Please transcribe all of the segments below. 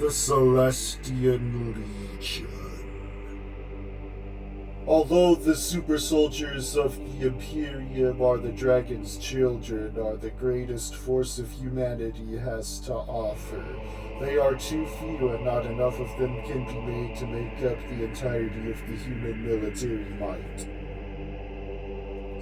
The Celestian Legion. Although the super soldiers of the Imperium are the dragon's children, are the greatest force of humanity has to offer, they are too few and not enough of them can be made to make up the entirety of the human military might.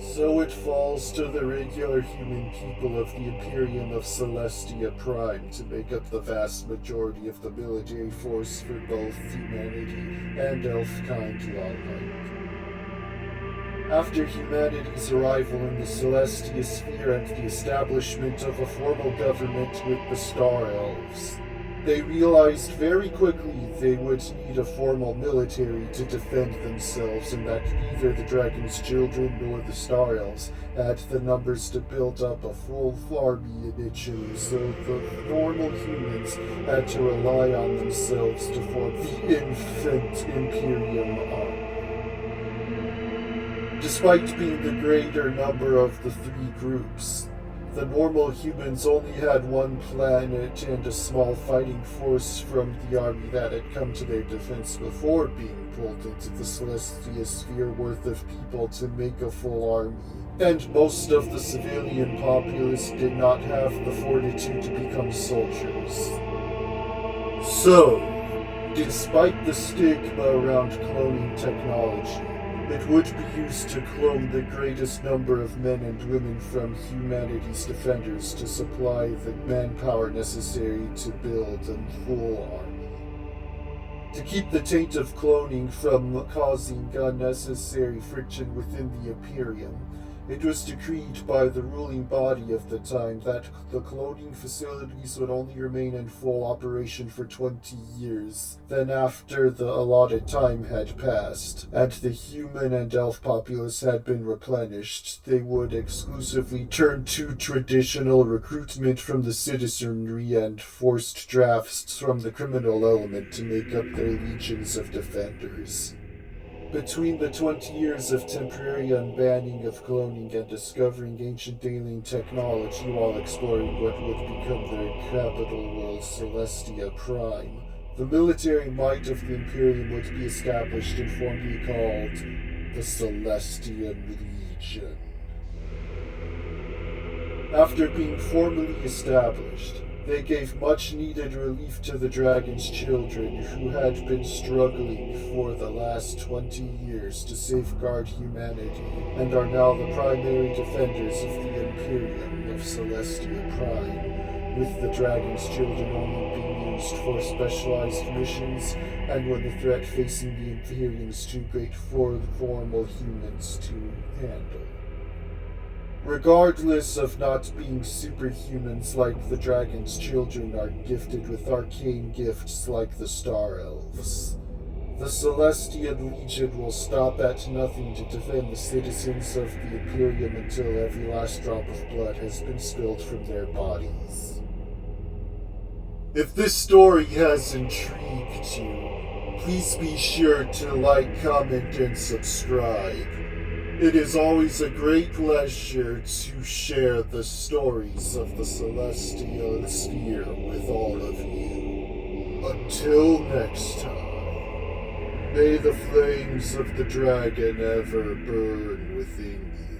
So it falls to the regular human people of the Imperium of Celestia Prime to make up the vast majority of the military force for both humanity and elf-kind alike. After humanity's arrival in the Celestia Sphere and the establishment of a formal government with the Star Elves, they realized very quickly they would need a formal military to defend themselves, and that neither the Dragon's Children nor the Star Elves had the numbers to build up a full army initially, so the normal humans had to rely on themselves to form the infant Imperium army. Despite being the greater number of the three groups, the normal humans only had one planet and a small fighting force from the army that had come to their defense before being pulled into the Celestia Sphere worth of people to make a full army. And most of the civilian populace did not have the fortitude to become soldiers. So, despite the stigma around cloning technology, it would be used to clone the greatest number of men and women from humanity's defenders to supply the manpower necessary to build a full army. To keep the taint of cloning from causing unnecessary friction within the Imperium, it was decreed by the ruling body of the time that the cloning facilities would only remain in full operation for 20 years. Then after the allotted time had passed, and the human and elf populace had been replenished, they would exclusively turn to traditional recruitment from the citizenry and forced drafts from the criminal element to make up their legions of defenders. Between the 20 years of temporary unbanning of cloning and discovering ancient alien technology while exploring what would become their capital world, Celestia Prime, the military might of the Imperium would be established and formally called the Celestian Legion. After being formally established, they gave much-needed relief to the Dragon's Children, who had been struggling for the last 20 years to safeguard humanity, and are now the primary defenders of the Imperium of Celestia Prime, with the Dragon's Children only being used for specialized missions, and when the threat facing the Imperium is too great for the formal humans to handle. Regardless of not being superhumans like the Dragon's Children are gifted with arcane gifts like the Star Elves, the Celestian Legion will stop at nothing to defend the citizens of the Imperium until every last drop of blood has been spilled from their bodies. If this story has intrigued you, please be sure to like, comment, and subscribe. It is always a great pleasure to share the stories of the Celestial Sphere with all of you. Until next time, may the flames of the dragon ever burn within you.